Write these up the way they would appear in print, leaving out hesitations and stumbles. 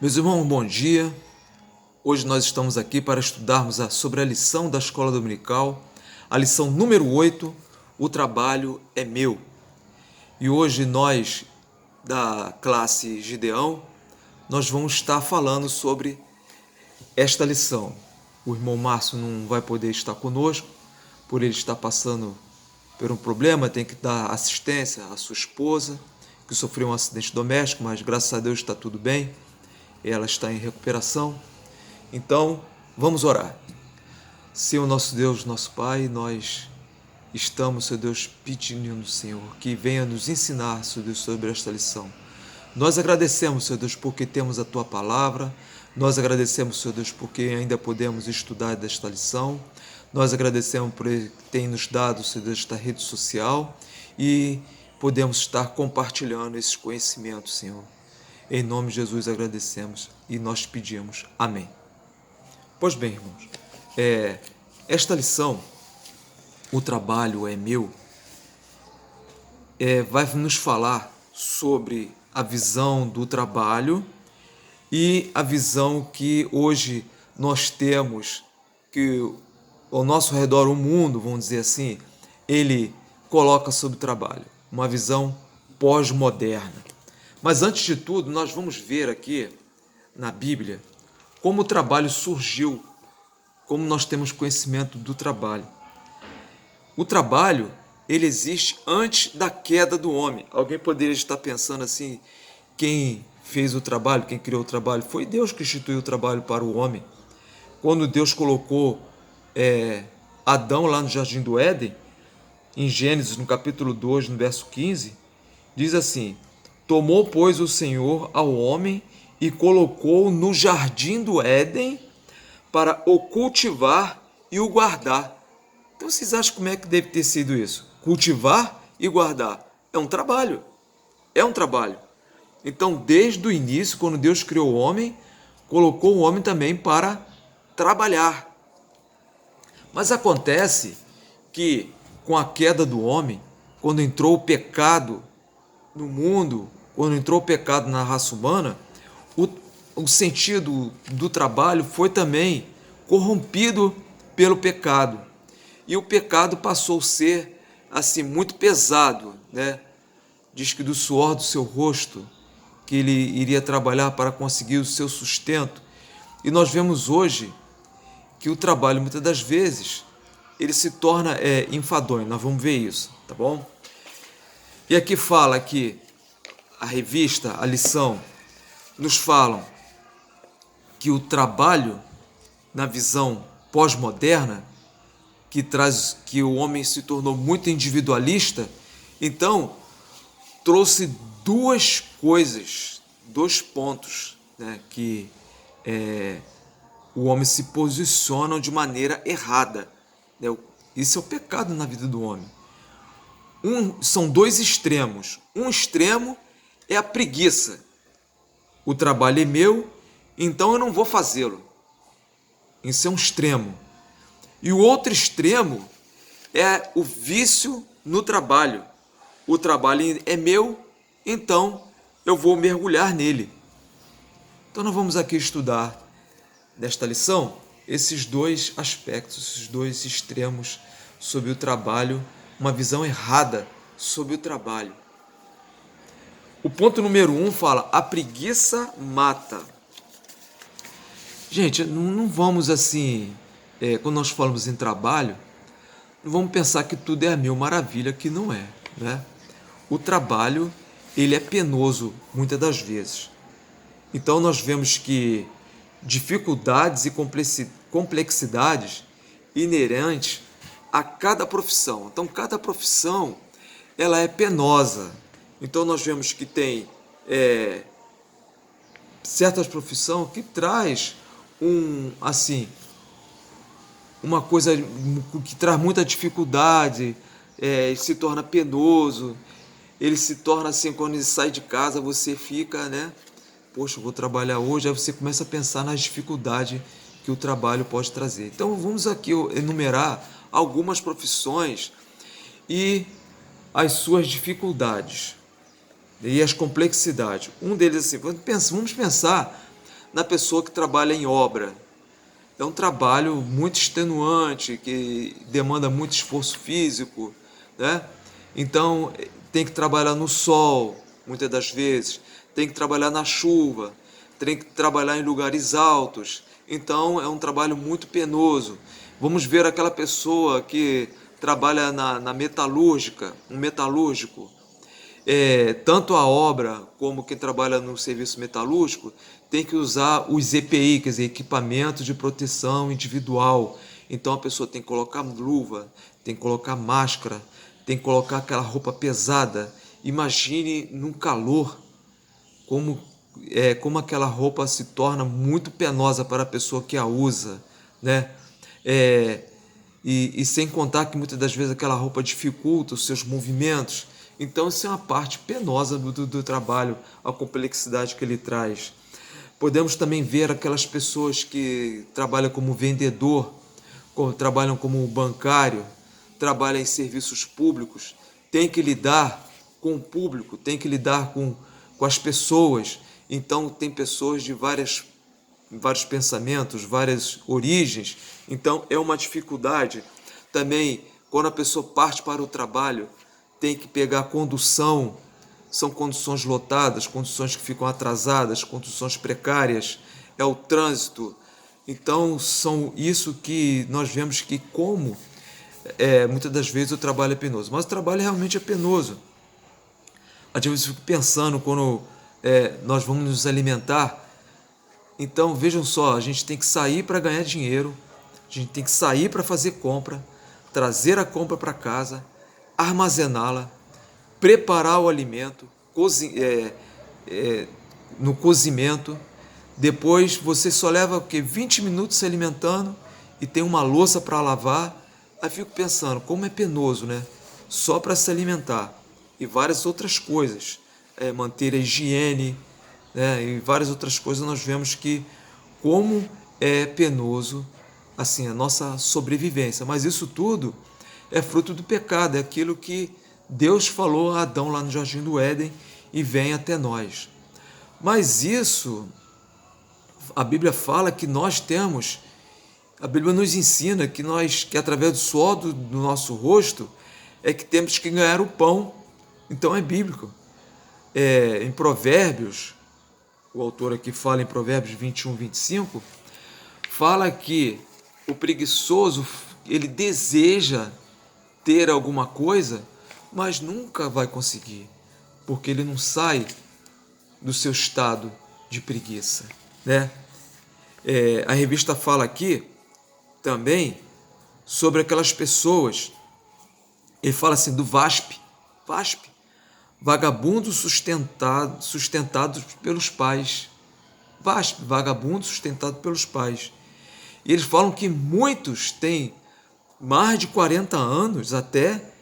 Meus irmãos, bom dia. Hoje nós estamos aqui para estudarmos sobre a lição da Escola Dominical, a lição número 8, o trabalho é meu. E hoje nós, da classe Gideão, nós vamos estar falando sobre esta lição. O irmão Márcio não vai poder estar conosco, por ele estar passando por um problema, tem que dar assistência à sua esposa, que sofreu um acidente doméstico, mas graças a Deus está tudo bem. Ela está em recuperação. Então, vamos orar. Senhor nosso Deus, nosso Pai, nós estamos, Senhor Deus, pedindo, Senhor, que venha nos ensinar, Senhor Deus, sobre esta lição. Nós agradecemos, Senhor Deus, porque temos a Tua palavra. Nós agradecemos, Senhor Deus, porque ainda podemos estudar desta lição. Nós agradecemos por Ele ter nos dado, Senhor Deus, esta rede social e podemos estar compartilhando esses conhecimentos, Senhor. Em nome de Jesus agradecemos e nós pedimos. Amém. Pois bem, irmãos, esta lição, o trabalho é meu, vai nos falar sobre a visão do trabalho e a visão que hoje nós temos, que ao nosso redor, o mundo, vamos dizer assim, ele coloca sobre o trabalho, uma visão pós-moderna. Mas antes de tudo, nós vamos ver aqui na Bíblia como o trabalho surgiu, como nós temos conhecimento do trabalho. O trabalho, ele existe antes da queda do homem. Alguém poderia estar pensando assim, quem fez o trabalho, quem criou o trabalho? Foi Deus que instituiu o trabalho para o homem. Quando Deus colocou Adão lá no Jardim do Éden, em Gênesis, no capítulo 2, no verso 15, diz assim: tomou, pois, o Senhor ao homem e colocou-o no jardim do Éden para o cultivar e o guardar. Então vocês acham como é que deve ter sido isso? Cultivar e guardar. É um trabalho. É um trabalho. Então, desde o início, quando Deus criou o homem, colocou o homem também para trabalhar. Mas acontece que, com a queda do homem, quando entrou o pecado no mundo, quando entrou o pecado na raça humana, o sentido do trabalho foi também corrompido pelo pecado. E o pecado passou a ser assim muito pesado, né? Diz que do suor do seu rosto que ele iria trabalhar para conseguir o seu sustento. E nós vemos hoje que o trabalho, muitas das vezes, ele se torna enfadonho. Nós vamos ver isso, tá bom? E aqui fala que a revista, a lição, nos falam que o trabalho, na visão pós-moderna, que traz que o homem se tornou muito individualista, então trouxe duas coisas, dois pontos, né, que o homem se posiciona de maneira errada. Isso é o pecado na vida do homem. São dois extremos. Um extremo é a preguiça. O trabalho é meu, então eu não vou fazê-lo. Isso é um extremo. E o outro extremo é o vício no trabalho. O trabalho é meu, então eu vou mergulhar nele. Então nós vamos aqui estudar nesta lição esses dois aspectos, esses dois extremos sobre o trabalho, uma visão errada sobre o trabalho. O ponto número 1 fala: a preguiça mata. Gente, não vamos assim, quando nós falamos em trabalho, não vamos pensar que tudo é a mil maravilha, que não é, né? O trabalho, ele é penoso muitas das vezes. Então nós vemos que dificuldades e complexidades inerentes a cada profissão. Então cada profissão, ela é penosa. Então nós vemos que tem certas profissões que traz uma coisa que traz muita dificuldade, se torna penoso, ele se torna assim, quando ele sai de casa, você fica, né? Poxa, eu vou trabalhar hoje, aí você começa a pensar nas dificuldades que o trabalho pode trazer. Então vamos aqui enumerar algumas profissões e as suas dificuldades e as complexidades. Um deles assim, vamos pensar na pessoa que trabalha em obra. É um trabalho muito extenuante, que demanda muito esforço físico, né? Então, tem que trabalhar no sol, muitas das vezes, tem que trabalhar na chuva, tem que trabalhar em lugares altos. Então, é um trabalho muito penoso. Vamos ver aquela pessoa que trabalha na metalúrgica, um metalúrgico. Tanto a obra como quem trabalha no serviço metalúrgico tem que usar os EPI, quer dizer, equipamentos de proteção individual. Então a pessoa tem que colocar luva, tem que colocar máscara, tem que colocar aquela roupa pesada. Imagine num calor como aquela roupa se torna muito penosa para a pessoa que a usa, né? É, e sem contar que muitas das vezes aquela roupa dificulta os seus movimentos. Então, isso é uma parte penosa do trabalho, a complexidade que ele traz. Podemos também ver aquelas pessoas que trabalham como vendedor, trabalham como bancário, trabalham em serviços públicos, tem que lidar com o público, tem que lidar com as pessoas. Então, tem pessoas de vários pensamentos, várias origens. Então, é uma dificuldade. Também, quando a pessoa parte para o trabalho, tem que pegar condução, são condições lotadas, condições que ficam atrasadas, condições precárias, é o trânsito. Então, são isso que nós vemos que muitas das vezes o trabalho é penoso. Mas o trabalho realmente é penoso. Às vezes eu fico pensando quando nós vamos nos alimentar. Então, vejam só, a gente tem que sair para ganhar dinheiro, a gente tem que sair para fazer compra, trazer a compra para casa, armazená-la, preparar o alimento, no cozimento. Depois você só leva o quê? 20 minutos se alimentando e tem uma louça para lavar. Aí fico pensando, como é penoso, né? Só para se alimentar. E várias outras coisas. Manter a higiene, né? E várias outras coisas nós vemos que como é penoso assim a nossa sobrevivência. Mas isso tudo é fruto do pecado, é aquilo que Deus falou a Adão lá no Jardim do Éden e vem até nós. Mas isso, a Bíblia fala que nós temos, a Bíblia nos ensina que através do suor do nosso rosto é que temos que ganhar o pão. Então é bíblico. Em Provérbios, o autor aqui fala em Provérbios 21, 25, fala que o preguiçoso, ele deseja ter alguma coisa, mas nunca vai conseguir, porque ele não sai do seu estado de preguiça, né? A revista fala aqui também sobre aquelas pessoas, ele fala assim do VASP, vagabundo sustentado pelos pais. VASP, vagabundo sustentado pelos pais. E eles falam que muitos têm mais de 40 anos até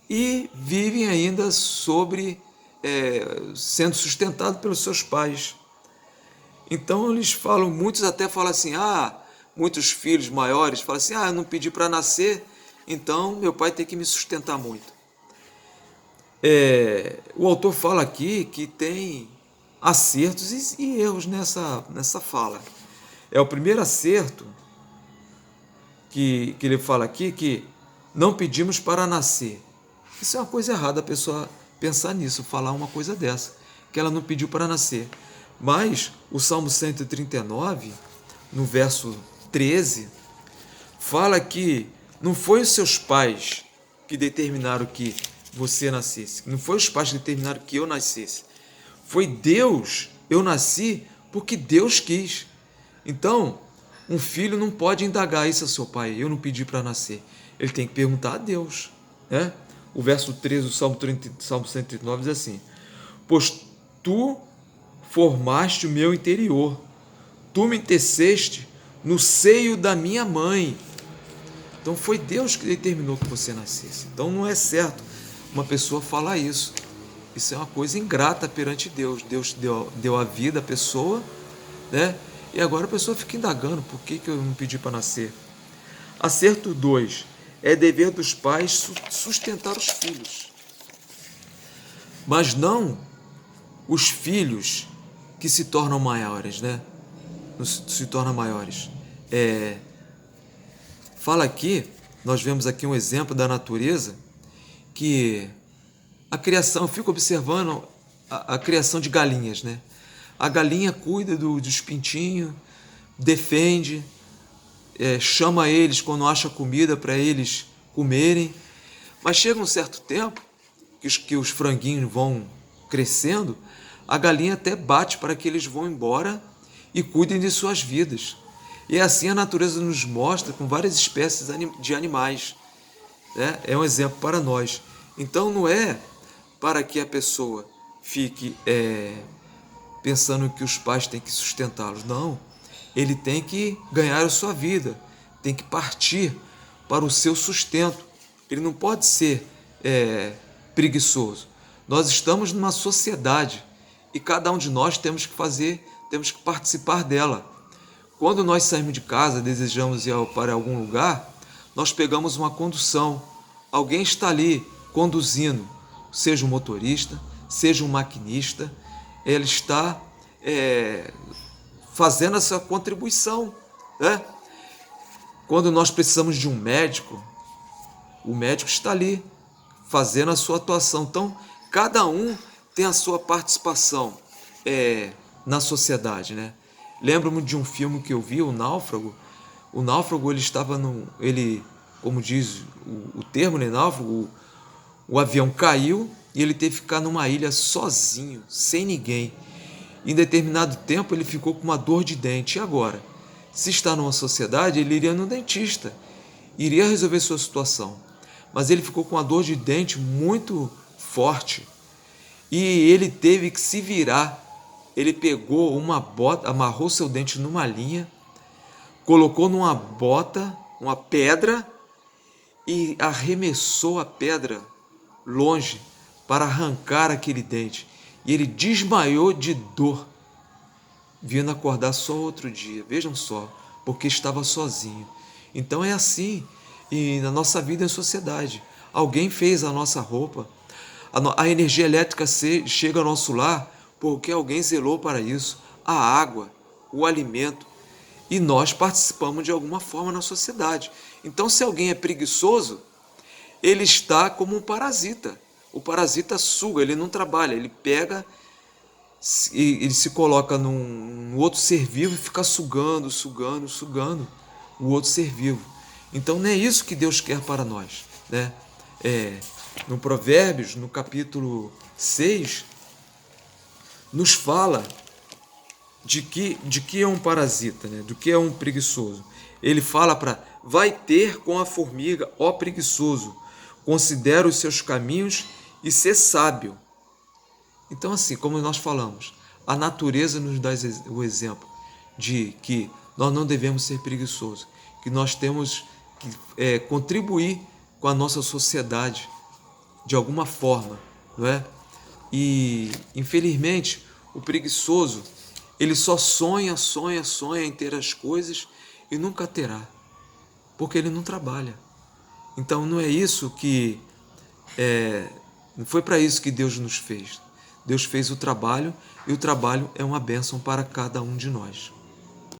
e vivem ainda sendo sustentados pelos seus pais. Então eles falam, muitos até falam assim, muitos filhos maiores falam assim, eu não pedi para nascer, então meu pai tem que me sustentar muito. O autor fala aqui que tem acertos e erros nessa fala. O primeiro acerto que ele fala aqui, que não pedimos para nascer. Isso é uma coisa errada a pessoa pensar nisso, falar uma coisa dessa, que ela não pediu para nascer. Mas o Salmo 139, no verso 13, fala que não foi os seus pais que determinaram que você nascesse, não foi os pais que determinaram que eu nascesse, foi Deus. Eu nasci porque Deus quis. Então, um filho não pode indagar isso a seu pai, eu não pedi para nascer. Ele tem que perguntar a Deus, né? O verso 13 do Salmo 139 diz assim: pois tu formaste o meu interior, tu me teceste no seio da minha mãe. Então foi Deus que determinou que você nascesse. Então não é certo uma pessoa falar isso. Isso é uma coisa ingrata perante Deus. Deus deu a vida à pessoa, né? E agora a pessoa fica indagando, por que eu não pedi para nascer? Acerto 2. É dever dos pais sustentar os filhos, mas não os filhos que se tornam maiores, né? se tornam maiores. Fala aqui, nós vemos aqui um exemplo da natureza, que a criação, eu fico observando a criação de galinhas, né? A galinha cuida dos pintinhos, defende, chama eles quando acha comida para eles comerem, mas chega um certo tempo que os franguinhos vão crescendo, a galinha até bate para que eles vão embora e cuidem de suas vidas. E assim a natureza nos mostra com várias espécies de animais. Né? É um exemplo para nós. Então não é para que a pessoa fique pensando que os pais têm que sustentá-los. Não. Ele tem que ganhar a sua vida, tem que partir para o seu sustento. Ele não pode ser preguiçoso. Nós estamos numa sociedade e cada um de nós temos que participar dela. Quando nós saímos de casa, desejamos ir para algum lugar, nós pegamos uma condução. Alguém está ali conduzindo, seja um motorista, seja um maquinista, ele está fazendo essa contribuição. Né? Quando nós precisamos de um médico, o médico está ali fazendo a sua atuação. Então, cada um tem a sua participação na sociedade, né? Lembro-me de um filme que eu vi, O Náufrago. O náufrago, ele estava como diz o termo, né, náufrago, o avião caiu e ele teve que ficar numa ilha sozinho, sem ninguém. Em determinado tempo, ele ficou com uma dor de dente. E agora? Se está numa sociedade, ele iria no dentista, iria resolver sua situação. Mas ele ficou com uma dor de dente muito forte e ele teve que se virar. Ele pegou uma bota, amarrou seu dente numa linha, colocou numa bota uma pedra e arremessou a pedra longe para arrancar aquele dente. E ele desmaiou de dor, vindo acordar só outro dia. Vejam só, porque estava sozinho. Então é assim, e na nossa vida em sociedade. Alguém fez a nossa roupa, a energia elétrica chega ao nosso lar porque alguém zelou para isso, a água, o alimento, e nós participamos de alguma forma na sociedade. Então, se alguém é preguiçoso, ele está como um parasita. O parasita suga, ele não trabalha, ele pega, ele se coloca num outro ser vivo e fica sugando o outro ser vivo. Então, não é isso que Deus quer para nós, né? No Provérbios, no capítulo 6, nos fala de que é um parasita, né? Do que é um preguiçoso. Ele fala vai ter com a formiga, ó preguiçoso, considera os seus caminhos e ser sábio. Então, assim, como nós falamos, a natureza nos dá o exemplo de que nós não devemos ser preguiçosos, que nós temos que contribuir com a nossa sociedade de alguma forma, não é? E, infelizmente, o preguiçoso, ele só sonha em ter as coisas e nunca terá, porque ele não trabalha. Então, não é isso que... não foi para isso que Deus nos fez. Deus fez o trabalho e o trabalho é uma bênção para cada um de nós.